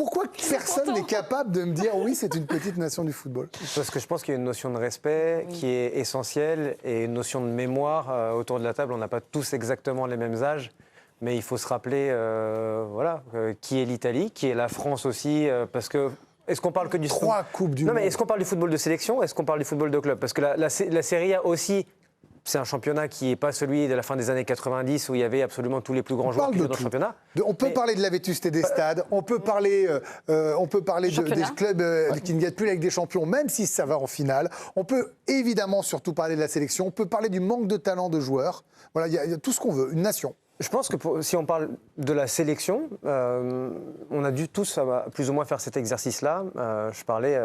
pourquoi personne n'est capable de me dire oui, c'est une petite nation du football? Parce que je pense qu'il y a une notion de respect qui est essentielle et une notion de mémoire. Autour de la table, on n'a pas tous exactement les mêmes âges. Mais il faut se rappeler qui est l'Italie, qui est la France aussi, parce que est-ce qu'on parle que du 3 coupes du monde. Mais est-ce qu'on parle du football de sélection? Est-ce qu'on parle du football de club? Parce que la Serie A aussi, c'est un championnat qui n'est pas celui de la fin des années 90 où il y avait absolument tous les plus grands joueurs qui jouent dans le championnat. On peut parler de la vétusté des stades, on peut parler des clubs qui ne gagnent plus avec des champions, même si ça va en finale. On peut évidemment surtout parler de la sélection, on peut parler du manque de talent de joueurs. Voilà, il y a tout ce qu'on veut, une nation. Je pense que si on parle de la sélection, on a dû tous plus ou moins faire cet exercice-là. Je parlais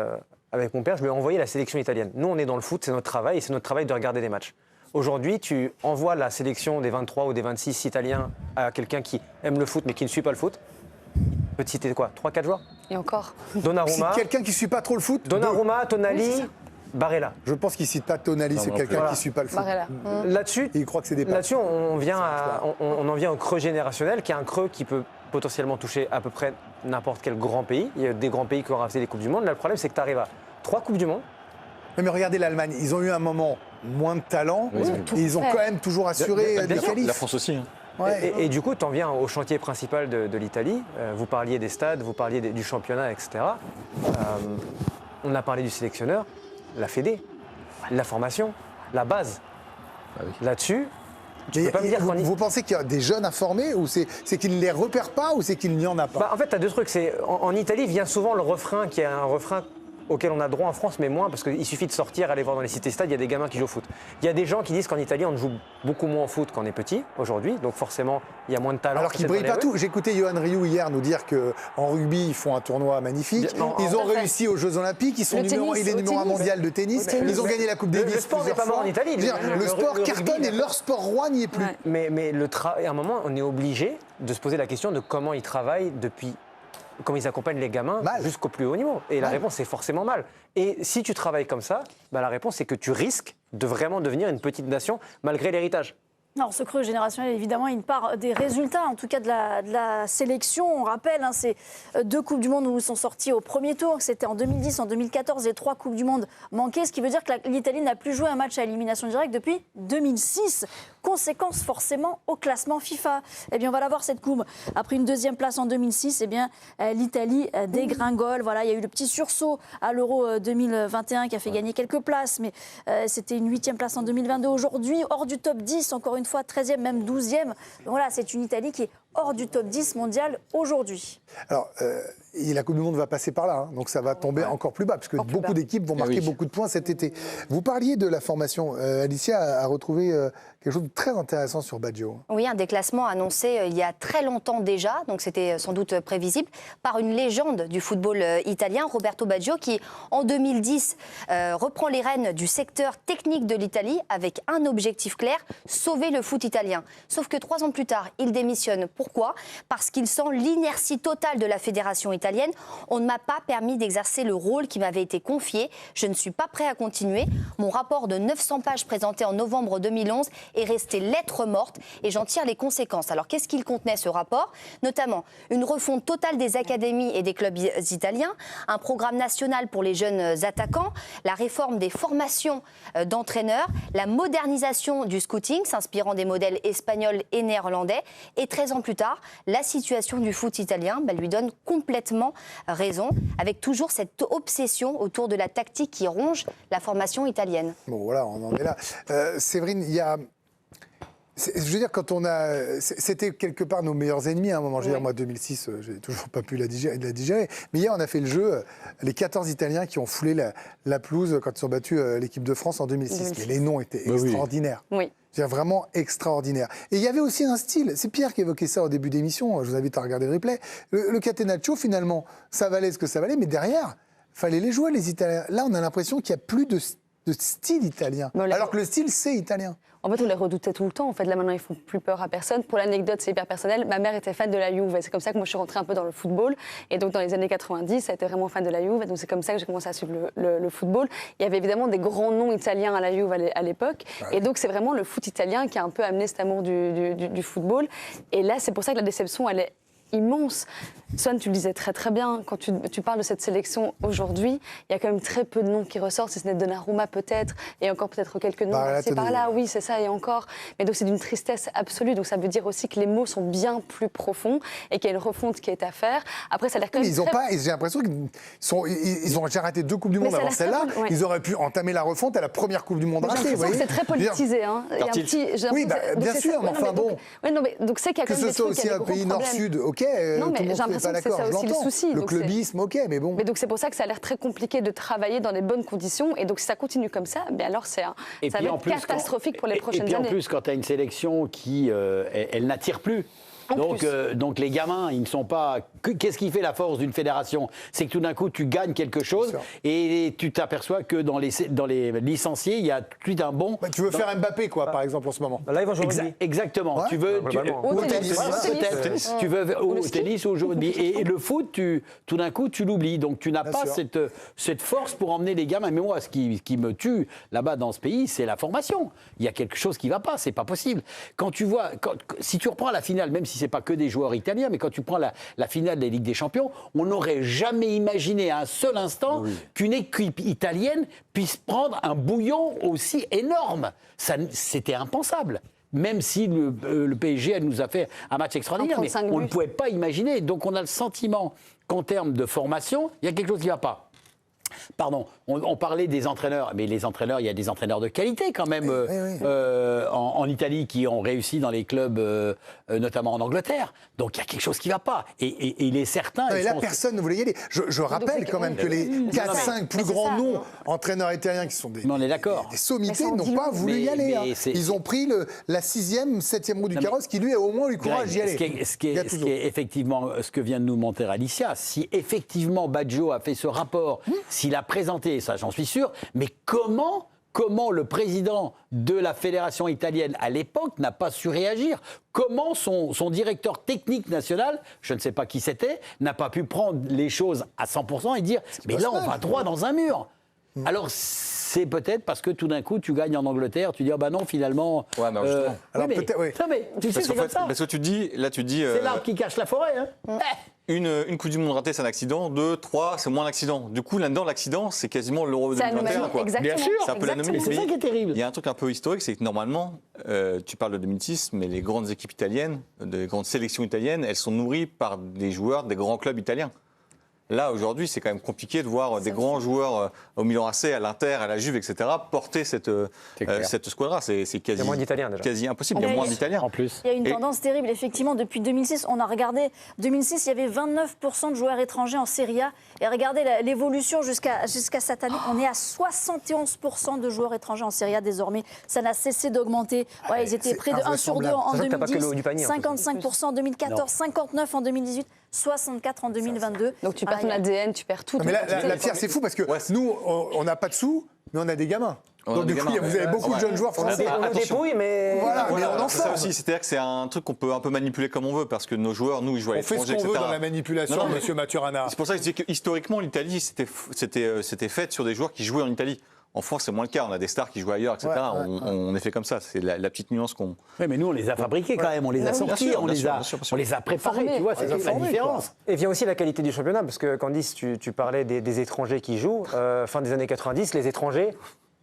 avec mon père, je lui ai envoyé la sélection italienne. Nous, on est dans le foot, c'est notre travail et c'est notre travail de regarder des matchs. Aujourd'hui, tu envoies la sélection des 23 ou des 26 Italiens à quelqu'un qui aime le foot mais qui ne suit pas le foot. Il peut te citer quoi? 3-4 joueurs? Et encore. Donnarumma. C'est quelqu'un qui ne suit pas trop le foot? Donnarumma, Tonali, Barella. Je pense qu'il ne cite pas Tonali, c'est quelqu'un qui ne suit pas le foot. Là-dessus, il croit que c'est des là-dessus on en vient au creux générationnel, qui est un creux qui peut potentiellement toucher à peu près n'importe quel grand pays. Il y a des grands pays qui ont raflé des Coupes du Monde. Là, le problème, c'est que tu arrives à 3 Coupes du Monde. Mais regardez l'Allemagne, ils ont eu un moment moins de talent, et ils ont quand même toujours assuré des qualifs. La France aussi. Hein. Ouais. Et du coup, tu en viens au chantier principal de l'Italie. Vous parliez des stades, vous parliez du championnat, etc. On a parlé du sélectionneur, la Fédé, la formation, la base. Ah oui. Là-dessus, tu peux pas me dire vous pensez qu'il y a des jeunes à former, ou c'est qu'ils ne les repèrent pas, ou c'est qu'il n'y en a pas? En fait, tu as deux trucs. En Italie vient souvent le refrain, qui est un refrain auquel on a droit en France, mais moins, parce qu'il suffit de sortir, aller voir dans les cités-stades, il y a des gamins qui jouent au foot. Il y a des gens qui disent qu'en Italie, on joue beaucoup moins au foot quand on est petit, aujourd'hui, donc forcément, il y a moins de talent. Alors qu'ils ne brillent pas tout. J'ai écouté Yohan Ryu hier nous dire qu'en rugby, ils font un tournoi magnifique. Ils ont réussi aux Jeux Olympiques, il est numéro 1 mondial de tennis, ils ont gagné la Coupe Davis. Le sport n'est pas mort en Italie. Le sport cartonne et leur sport roi n'y est plus. Mais à un moment, on est obligé de se poser la question de comment ils travaillent comment ils accompagnent les gamins jusqu'au plus haut niveau. Et la réponse, c'est forcément mal. Et si tu travailles comme ça, la réponse, c'est que tu risques de vraiment devenir une petite nation malgré l'héritage. Alors, ce creux générationnel, évidemment, il part des résultats, en tout cas de la sélection. On rappelle, c'est 2 Coupes du Monde où ils sont sortis au premier tour. C'était en 2010, en 2014, et 3 Coupes du Monde manquées, ce qui veut dire que l'Italie n'a plus joué un match à élimination directe depuis 2006. Conséquence forcément au classement FIFA. Eh bien, on va la voir cette coupe. Après une 2e place en 2006, eh bien, l'Italie dégringole. Voilà, il y a eu le petit sursaut à l'Euro 2021 qui a fait gagner quelques places, mais c'était une 8e place en 2022. Aujourd'hui, hors du top 10, encore une fois 13e, même 12e. Donc voilà, c'est une Italie qui est hors du top 10 mondial aujourd'hui. Alors, la Coupe du Monde va passer par là, hein, donc ça va tomber encore plus bas, parce que beaucoup d'équipes vont marquer beaucoup de points cet été. Vous parliez de la formation. Alicia a retrouvé quelque chose de très intéressant sur Baggio. Oui, un déclassement annoncé il y a très longtemps déjà, donc c'était sans doute prévisible, par une légende du football italien, Roberto Baggio, qui en 2010 reprend les rênes du secteur technique de l'Italie avec un objectif clair, sauver le foot italien. Sauf que 3 ans plus tard, il démissionne. Pourquoi? Parce qu'il sent l'inertie totale de la fédération italienne. On ne m'a pas permis d'exercer le rôle qui m'avait été confié. Je ne suis pas prêt à continuer. Mon rapport de 900 pages présenté en novembre 2011 est resté lettre morte et j'en tire les conséquences. Alors qu'est-ce qu'il contenait ce rapport? Notamment une refonte totale des académies et des clubs italiens, un programme national pour les jeunes attaquants, la réforme des formations d'entraîneurs, la modernisation du scouting s'inspirant des modèles espagnols et néerlandais, et 13 ans plus tard, la situation du foot italien lui donne complètement raison, avec toujours cette obsession autour de la tactique qui ronge la formation italienne. Bon voilà, on en est là. Séverine, il y a... Je veux dire, quand on a... C'était quelque part nos meilleurs ennemis à un moment. Je veux dire, moi, 2006, j'ai toujours pas pu la digérer. Mais hier, on a fait le jeu, les 14 Italiens qui ont foulé la pelouse quand ils ont battu l'équipe de France en 2006. Mais les noms étaient extraordinaires. Oui. C'est vraiment extraordinaire. Et il y avait aussi un style. C'est Pierre qui évoquait ça au début d'émission. Je vous invite à regarder le replay. Le Catenaccio, finalement, ça valait ce que ça valait. Mais derrière, il fallait les jouer, les Italiens. Là, on a l'impression qu'il n'y a plus de style italien. Alors que le style, c'est italien. En fait, on les redoutait tout le temps. En fait, là, maintenant, ils font plus peur à personne. Pour l'anecdote, c'est hyper personnel. Ma mère était fan de la Juve. C'est comme ça que moi, je suis rentrée un peu dans le football. Et donc, dans les années 90, elle était vraiment fan de la Juve. Donc, c'est comme ça que j'ai commencé à suivre le football. Il y avait évidemment des grands noms italiens à la Juve à l'époque. Et donc, c'est vraiment le foot italien qui a un peu amené cet amour du football. Et là, c'est pour ça que la déception, elle est immense. Swan, tu le disais très très bien, quand tu parles de cette sélection aujourd'hui, il y a quand même très peu de noms qui ressortent, si ce n'est Donnarumma peut-être, et encore peut-être quelques noms c'est par là, oui c'est ça, et encore. Mais donc c'est d'une tristesse absolue, donc ça veut dire aussi que les mots sont bien plus profonds et qu'il y a une refonte qui est à faire. Après ça a l'air quand même j'ai l'impression qu'ils ont déjà raté 2 Coupes du Monde avant celle-là, ils auraient pu entamer la refonte à la première Coupe du Monde ratée. C'est très politisé. Hein. Oui, bien sûr, mais enfin bon. Donc c'est qu'il y a quand même que ce soit aussi un pays nord-sud, ok, non, mais j'ai l'impression que c'est ça aussi le souci. Le clubisme, ok, mais bon. Mais donc c'est pour ça que ça a l'air très compliqué de travailler dans les bonnes conditions. Et donc si ça continue comme ça, bien alors ça va être catastrophique pour les prochaines années. Et puis en plus, quand tu as une sélection qui, elle n'attire plus. Donc les gamins, ils ne sont pas... Qu'est-ce qui fait la force d'une fédération? C'est que tout d'un coup, tu gagnes quelque chose et tu t'aperçois que dans les licenciés, il y a tout un bon... tu veux faire Mbappé, quoi, par exemple, en ce moment. Là, ils vont jouer au rugby. Exactement. Ouais. Tu veux... Au tennis. Peut-être. Tu veux au tennis ou au jeu. Et le foot, tout d'un coup, tu l'oublies. Donc tu n'as pas cette force pour emmener les gamins. Mais moi, ce qui me tue là-bas dans ce pays, c'est la formation. Il y a quelque chose qui ne va pas. C'est pas possible. Quand tu vois... Si tu reprends la finale, même si c'est pas que des joueurs italiens, mais quand tu prends la finale des Ligues des Champions, on n'aurait jamais imaginé à un seul instant qu'une équipe italienne puisse prendre un bouillon aussi énorme. C'était impensable. Même si le PSG nous a fait un match extraordinaire, mais on ne pouvait pas imaginer. Donc on a le sentiment qu'en termes de formation, il y a quelque chose qui ne va pas. Pardon, on parlait des entraîneurs, mais les entraîneurs, il y a des entraîneurs de qualité quand même en Italie qui ont réussi dans les clubs, notamment en Angleterre. Donc il y a quelque chose qui ne va pas. Et il est certain... Et là, personne ne voulait y aller. Je rappelle quand même que les 4-5 plus grands noms entraîneurs italiens qui sont des sommités n'ont pas voulu y aller. Ils ont pris la 6e, 7e roue du carrosse qui lui a au moins eu le courage d'y aller. Ce qui est effectivement ce que vient de nous montrer Alicia, si effectivement Baggio a fait ce rapport, s'il a présenté, ça j'en suis sûr, mais comment le président de la fédération italienne à l'époque n'a pas su réagir? Comment son directeur technique national, je ne sais pas qui c'était, n'a pas pu prendre les choses à 100% et dire « mais là on va droit dans un mur ». Alors c'est peut-être parce que tout d'un coup tu gagnes en Angleterre, tu dis ah bah non finalement. Ouais, mais justement. Alors peut-être, oui. Non mais tu sais c'est comme ça. Parce que tu dis, là tu dis. C'est l'arbre qui cache la forêt. Hein. Une Coupe du Monde ratée, c'est un accident. 2, 3, c'est moins un accident. Du coup, là-dedans, l'accident, c'est quasiment l'Euro 2021. Quoi. Bien sûr. C'est un peu l'anomalie. C'est ça qui est terrible. Il y a un truc un peu historique, c'est que normalement, tu parles de 2006, mais les grandes équipes italiennes, les grandes sélections italiennes, elles sont nourries par des joueurs des grands clubs italiens. Là, aujourd'hui, c'est quand même compliqué de voir des grands joueurs au Milan AC, à l'Inter, à la Juve, etc., porter cette squadra. C'est quasi, moins d'Italiens, déjà. Quasi impossible. Il y a moins d'Italiens. En plus. Il y a une tendance terrible, effectivement, depuis 2006. On a regardé, 2006, il y avait 29% de joueurs étrangers en Serie A. Et regardez l'évolution jusqu'à cette année. On est à 71% de joueurs étrangers en Serie A désormais. Ça n'a cessé d'augmenter. Ouais, ils étaient près de 1 sur 2 en 2010, 55% en 2014, 59% en 2018. 64 en 2022. Donc tu perds ton ADN, tu perds tout. Mais la Pierre, c'est fou parce que nous, on n'a pas de sous, mais on a des gamins. Donc du coup, vous avez beaucoup de jeunes joueurs français. On nous dépouille, mais... Voilà, mais on en c'est ça aussi, c'est-à-dire que c'est un truc qu'on peut un peu manipuler comme on veut, parce que nos joueurs, nous, ils jouent à l'étranger, etc. On fait ce qu'on veut dans la manipulation, monsieur Maturana. C'est pour ça que je dis que historiquement, l'Italie, c'était fait sur des joueurs qui jouaient en Italie. En France, c'est moins le cas. On a des stars qui jouent ailleurs, etc. On est fait comme ça. C'est la petite nuance qu'on... Oui, mais nous, on les a fabriqués quand même. On les a sortis, on les a préparés. Tu vois, c'est la différence. Et vient aussi la qualité du championnat, parce que Candice, tu parlais des étrangers qui jouent. Fin des années 90, les étrangers...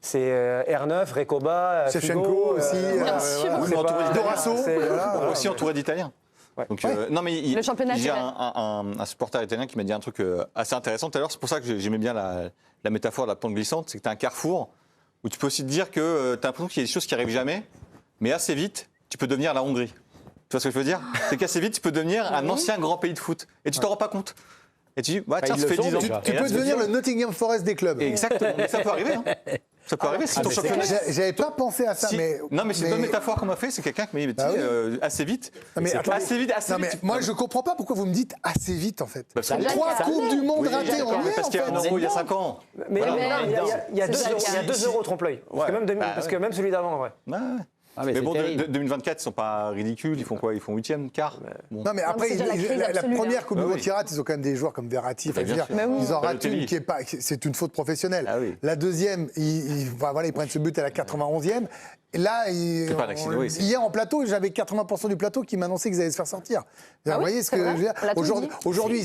C'est R9, Recoba, Shevchenko aussi, Dorasso, aussi entouré d'Italiens. Ouais. Donc, non, mais le championnat, j'ai un supporter italien qui m'a dit un truc assez intéressant tout à l'heure. C'est pour ça que j'aimais bien la métaphore de la pente glissante. C'est que tu as un carrefour où tu peux aussi te dire que tu as l'impression qu'il y a des choses qui arrivent jamais, mais assez vite, tu peux devenir la Hongrie. Tu vois ce que je veux dire? C'est qu'assez vite, tu peux devenir un ancien grand pays de foot. Et tu t'en rends pas compte. Et tu dis, bah, tiens, ça fait 10 ans. Tu peux devenir le Nottingham Forest des clubs. Exactement, mais ça peut arriver. Hein. Ça peut arriver si ton championnat. J'avais pas pensé à ça, mais. Non, mais c'est une bonne métaphore qu'on m'a fait. C'est quelqu'un qui m'a dit, assez vite. Assez vite. Moi, je comprends pas pourquoi vous me dites assez vite, en fait. 3 Coupes du Monde ratées en mai. Parce qu'il y a un euro il y a 5 ans. Mais il y a 2 euros trompe-l'œil. Parce que même celui d'avant, en vrai. Ah, Mais c'est bon, terrible. 2024, ils sont pas ridicules. Ils font quoi? Ils font 8e, quart. Bon. Non, mais après, c'est déjà la crise la absolue, première hein. Coupe du Monde qui rate, ils ont quand même des joueurs comme Verratti. Enfin, je veux dire, Mais oui. ils en ratent Balotelli. une qui est pas. C'est une faute professionnelle. Ah oui. La deuxième, ils prennent ce but à la 91e. Et là, C'est pas un accident, oui, c'est- hier en plateau, j'avais 80% du plateau qui m'annonçait qu'ils allaient se faire sortir. Vous Ah oui, voyez ce c'est que vrai, je veux dire? on l'a tous Aujourd'hui, dit.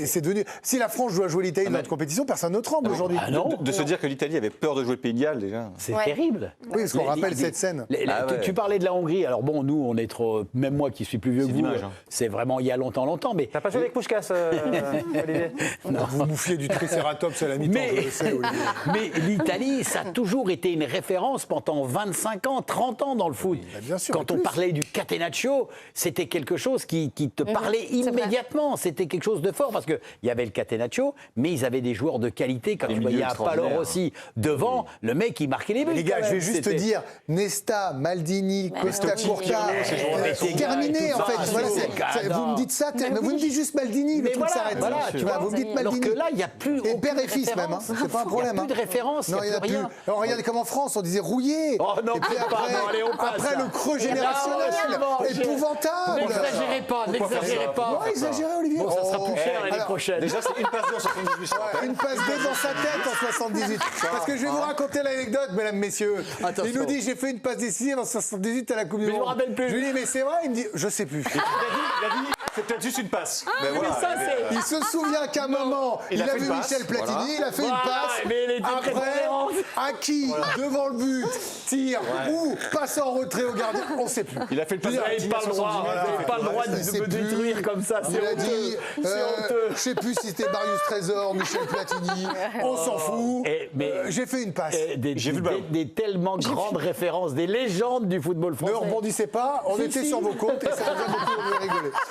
c'est devenu. Si la France doit jouer l'Italie dans notre compétition, personne ne tremble aujourd'hui. Ah non. De se dire que l'Italie avait peur de jouer le Pays de Galles, déjà. C'est Ouais. terrible. Oui, parce qu'on rappelle cette scène. Ah ouais. Tu parlais de la Hongrie. Alors bon, nous, on est trop. Même moi qui suis plus vieux C'est que vous, l'image, hein. c'est vraiment il y a longtemps. Mais T'as pas joué avec Puskás, Olivier? Vous bouffiez du tricératops à la mi-temps, Mais- je le sais, Olivier. Mais l'Italie, ça a toujours été une référence pendant 25 ans, 30 ans dans le foot. bah bien sûr, Quand en on plus. parlait du catenaccio, c'était quelque chose qui te parlait immédiatement. C'était quelque chose de fort parce qu'il y avait le catenaccio, mais ils avaient des joueurs de qualité. Quand Des tu milieux voyais un Palor extraordinaires. aussi devant, le mec, il marquait les buts. Les gars, quand je vais même. juste te C'était- dire, Nesta, Maldini, Costa Totti, Curta, Pirlo, ces terminé gars, en tout fait. ça, Voilà, c'est- vous me dites ça, mais vous me dites juste Maldini, le Mais truc voilà, s'arrête. voilà, tu vois. Vous me dites Alors Maldini. que là, il n'y a plus Et aucune père et fils même, hein. référence. C'est pas un problème. Il n'y a plus de référence, il Non, n'y a plus rien. Alors, regardez comme en France, on disait rouillé. Oh non, et puis pardon, allez, on passe, après là. le creux Et là, générationnel, oh, épouvantable. N'exagérez pas, n'exagérez pas. Ouais, exagéré, Olivier. Bon, ça sera Oh. plus cher l'année Alors, prochaine. Déjà, c'est une passe en 78. je rappelle. Une passe D dans sa tête en 78. Parce que je vais vous raconter l'anecdote, mesdames, messieurs. Attention. Il nous dit j'ai fait une passe décisive en 78 à la Coupe du Mais je Monde. me rappelle plus. Je lui dis mais c'est vrai, il me dit je sais plus. Il a dit, c'est peut-être juste une passe. Mais voilà. ça, c'est- Il se souvient qu'à un moment, il Il a a fait vu une passe, Michel Platini, voilà. il a fait une Voilà, passe. mais il était très Après, cohérent. à qui devant le but, tire ou passe en retrait au gardien, on ne sait plus. Il a fait le passe. Vous n'avez pas le droit, Voilà. vous n'avez pas le droit Il sait de me plus. détruire comme ça. Il C'est a honteux. dit, C'est honteux. je sais plus si c'était Marius Trésor, Michel Platini, on s'en fout. mais- J'ai fait une passe. J'ai vu le ballon. Des tellement grandes références, des légendes du football Ne français. rebondissez pas, on était sur vos comptes et ça nous a beaucoup rigoler.